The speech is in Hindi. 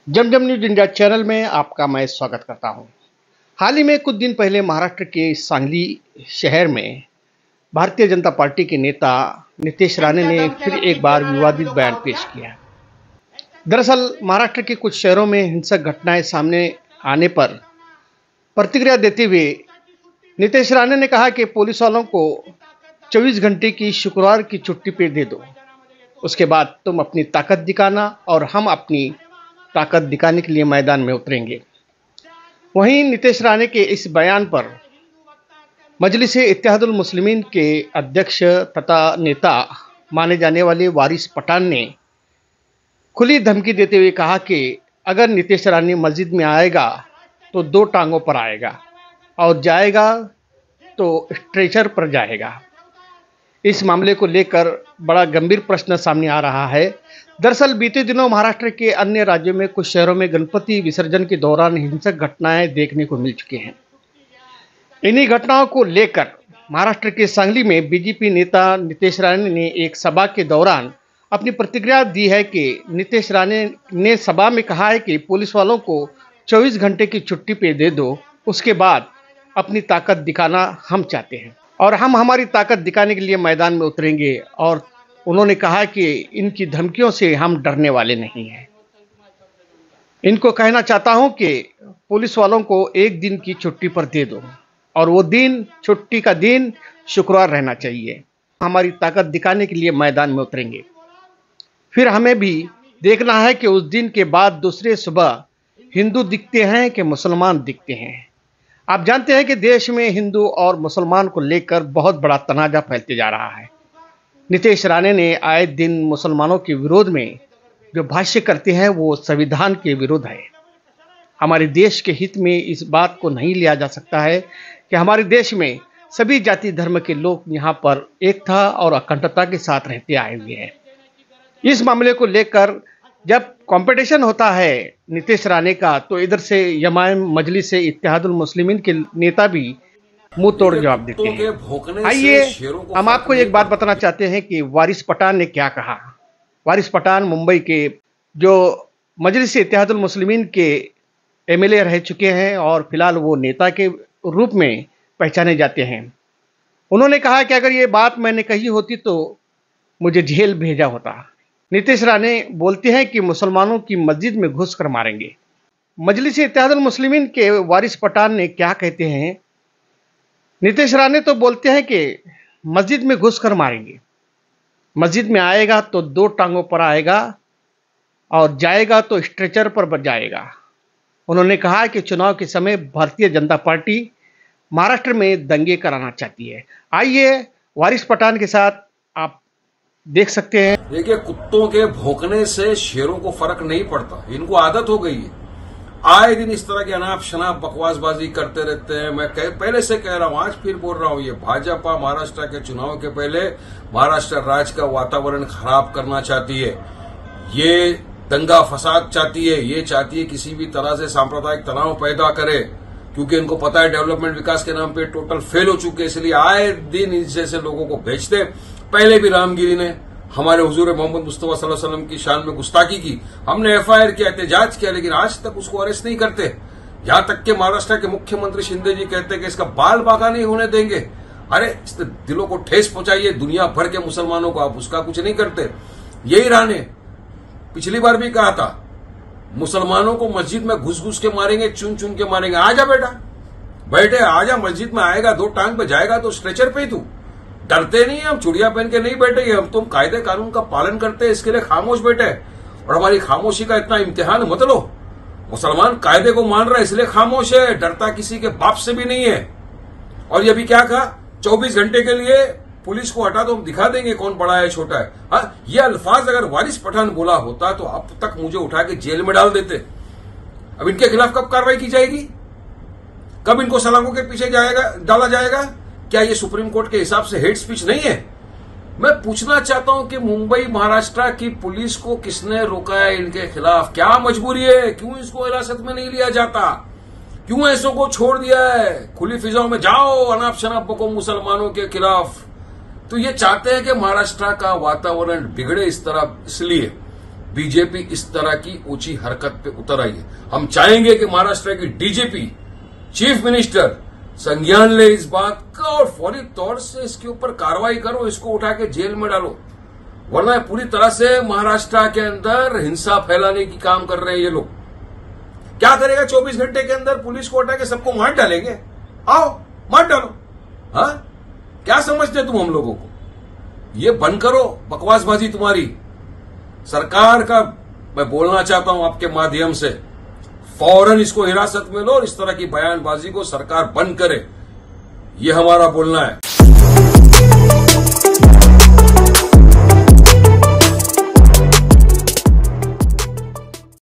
जमजम न्यूज इंडिया चैनल में आपका मैं स्वागत करता हूं। हाल ही में कुछ दिन पहले महाराष्ट्र के सांगली शहर में भारतीय जनता पार्टी के नेता नीतीश राणे ने फिर एक बार विवादित बयान पेश किया। दरअसल महाराष्ट्र के कुछ शहरों में हिंसक घटनाएं सामने आने पर प्रतिक्रिया देते हुए नीतीश राणे ने कहा कि पुलिस वालों को 24 घंटे की शुक्रवार की छुट्टी पे दे दो, उसके बाद तुम अपनी ताकत दिखाना और हम अपनी ताकत दिखाने के लिए मैदान में उतरेंगे। वहीं नीतीश राणे के इस बयान पर मजलिस-ए-इत्तेहादुल मुस्लिमीन के अध्यक्ष तथा नेता माने जाने वाले वारिस पठान ने खुली धमकी देते हुए कहा कि अगर नीतीश राणे मस्जिद में आएगा तो 2 टांगों पर आएगा और जाएगा तो स्ट्रेचर पर जाएगा। इस मामले को लेकर बड़ा गंभीर प्रश्न सामने आ रहा है। दरअसल बीते दिनों महाराष्ट्र के अन्य राज्यों में कुछ शहरों में गणपति विसर्जन के दौरान हिंसक घटनाएं देखने को मिल चुकी हैं। इन्हीं घटनाओं को लेकर महाराष्ट्र के सांगली में बीजेपी नेता नीतीश राणे ने एक सभा के दौरान अपनी प्रतिक्रिया दी है कि नीतीश राणे ने सभा में कहा है कि पुलिस वालों को 24 घंटे की छुट्टी पे दे दो, उसके बाद अपनी ताकत दिखाना हम चाहते हैं और हम हमारी ताकत दिखाने के लिए मैदान में उतरेंगे। और उन्होंने कहा कि इनकी धमकियों से हम डरने वाले नहीं हैं। इनको कहना चाहता हूं कि पुलिस वालों को 1 दिन की छुट्टी पर दे दो और वो दिन, छुट्टी का दिन शुक्रवार रहना चाहिए। हमारी ताकत दिखाने के लिए मैदान में उतरेंगे। फिर हमें भी देखना है कि उस दिन के बाद दूसरे सुबह हिंदू दिखते हैं कि मुसलमान दिखते हैं। आप जानते हैं कि देश में हिंदू और मुसलमान को लेकर बहुत बड़ा तनाजा फैलते जा रहा है। नीतीश राणे ने आए दिन मुसलमानों के विरोध में जो भाष्य करते हैं वो संविधान के विरुद्ध है। हमारे देश के हित में इस बात को नहीं लिया जा सकता है कि हमारे देश में सभी जाति धर्म के लोग यहाँ पर एकता और अखंडता के साथ रहते आए हुए हैं। इस मामले को लेकर जब कंपटीशन होता है नीतीश राणे का, तो इधर से यमाम मजलिस-ए-इत्तेहादुल मुस्लिमीन के नेता भी मुंह तोड़ जवाब देते हैं। आइए हम आपको एक बात बताना चाहते हैं कि वारिस पठान ने क्या कहा। वारिस पठान मुंबई के जो मजलिस-ए-इत्तेहादुल मुस्लिमीन के एमएलए रह चुके हैं और फिलहाल वो नेता के रूप में पहचाने जाते हैं। उन्होंने कहा कि अगर ये बात मैंने कही होती तो मुझे जेल भेजा होता। नीतीश राणे बोलते हैं कि मुसलमानों की मस्जिद में घुसकर मारेंगे। मजलिस-ए-इत्तेहादुल मुस्लिमीन के वारिस पठान ने क्या कहते हैं? नीतीश राणे तो बोलते हैं कि मस्जिद में घुसकर मारेंगे। मस्जिद में आएगा तो 2 टांगों पर आएगा और जाएगा तो स्ट्रेचर पर जाएगा। उन्होंने कहा कि चुनाव के समय भारतीय जनता पार्टी महाराष्ट्र में दंगे कराना चाहती है। आइए वारिस पठान के साथ आप देख सकते हैं। देखिए, कुत्तों के भौंकने से शेरों को फर्क नहीं पड़ता, इनको आदत हो गई है। आए दिन इस तरह की अनाप शनाप बकवासबाजी करते रहते हैं। मैं पहले से कह रहा हूं, आज फिर बोल रहा हूं, ये भाजपा महाराष्ट्र के चुनाव के पहले महाराष्ट्र राज्य का वातावरण खराब करना चाहती है। ये दंगा फसाद चाहती है, ये चाहती है किसी भी तरह से सांप्रदायिक तनाव पैदा करे, क्योंकि इनको पता है डेवलपमेंट विकास के नाम पे टोटल फेल हो चुके हैं। इसलिए आए दिन इस जैसे लोगों को भेजते। पहले भी रामगिरी ने हमारे हुजूर मोहम्मद मुस्तफा सल्लल्लाहु अलैहि वसल्लम की शान में गुस्ताखी की, हमने एफआईआर किया, एहतजाज किया, लेकिन आज तक उसको अरेस्ट नहीं करते। यहां तक कि महाराष्ट्र के मुख्यमंत्री शिंदे जी कहते हैं कि इसका बाल बाका नहीं होने देंगे। अरे दिलों को ठेस पहुंचाइए दुनिया भर के मुसलमानों को, आप उसका कुछ नहीं करते। यही राणे पिछली बार भी कहा था, मुसलमानों को मस्जिद में घुस घुस के मारेंगे, चुन चुन के मारेंगे। आजा बेटा, बैठे आजा, मस्जिद में आएगा 2 टांग पे जाएगा तो स्ट्रेचर पे ही तू। डरते नहीं, हम चुड़िया पहन के नहीं बैठे, हम तुम कायदे कानून का पालन करते हैं, इसके लिए खामोश बैठे। और हमारी खामोशी का इतना इम्तिहान मत लो। मुसलमान कायदे को मान रहा है इसलिए खामोश है, डरता किसी के बाप से भी नहीं है। और ये भी क्या कहा, 24 घंटे के लिए पुलिस को हटा दो, हम दिखा देंगे कौन बड़ा है छोटा है। हाँ, ये अल्फाज अगर वारिस पठान बोला होता तो अब तक मुझे उठा के जेल में डाल देते। अब इनके खिलाफ कब कार्रवाई की जाएगी? कब इनको सलाखों के पीछे डाला जाएगा? क्या ये सुप्रीम कोर्ट के हिसाब से हेट स्पीच नहीं है? मैं पूछना चाहता हूं कि मुंबई महाराष्ट्र की पुलिस को किसने रोका है इनके खिलाफ? क्या मजबूरी है? क्यों इसको हिरासत में नहीं लिया जाता? क्यों ऐसों को छोड़ दिया है? खुली फिजाओं में जाओ, अनाप शनाप बको मुसलमानों के खिलाफ। तो ये चाहते हैं कि महाराष्ट्र का वातावरण बिगड़े इस तरह, इसलिए बीजेपी इस तरह की ऊंची हरकत पे उतर आई है। हम चाहेंगे कि महाराष्ट्र की डीजीपी, चीफ मिनिस्टर संज्ञान ले इस बात का और फौरी तौर से इसके ऊपर कार्रवाई करो, इसको उठा के जेल में डालो, वरना पूरी तरह से महाराष्ट्र के अंदर हिंसा फैलाने की काम कर रहे हैं ये लोग। क्या करेगा 24 घंटे के अंदर? पुलिस को उठा के सबको मार डालेंगे। आओ मार डालो। हाँ, क्या समझते तुम हम लोगों को? ये बंद करो बकवासबाजी तुम्हारी। सरकार का मैं बोलना चाहता हूं आपके माध्यम से, फौरन इसको हिरासत में लो और इस तरह की बयानबाजी को सरकार बंद करे, ये हमारा बोलना है।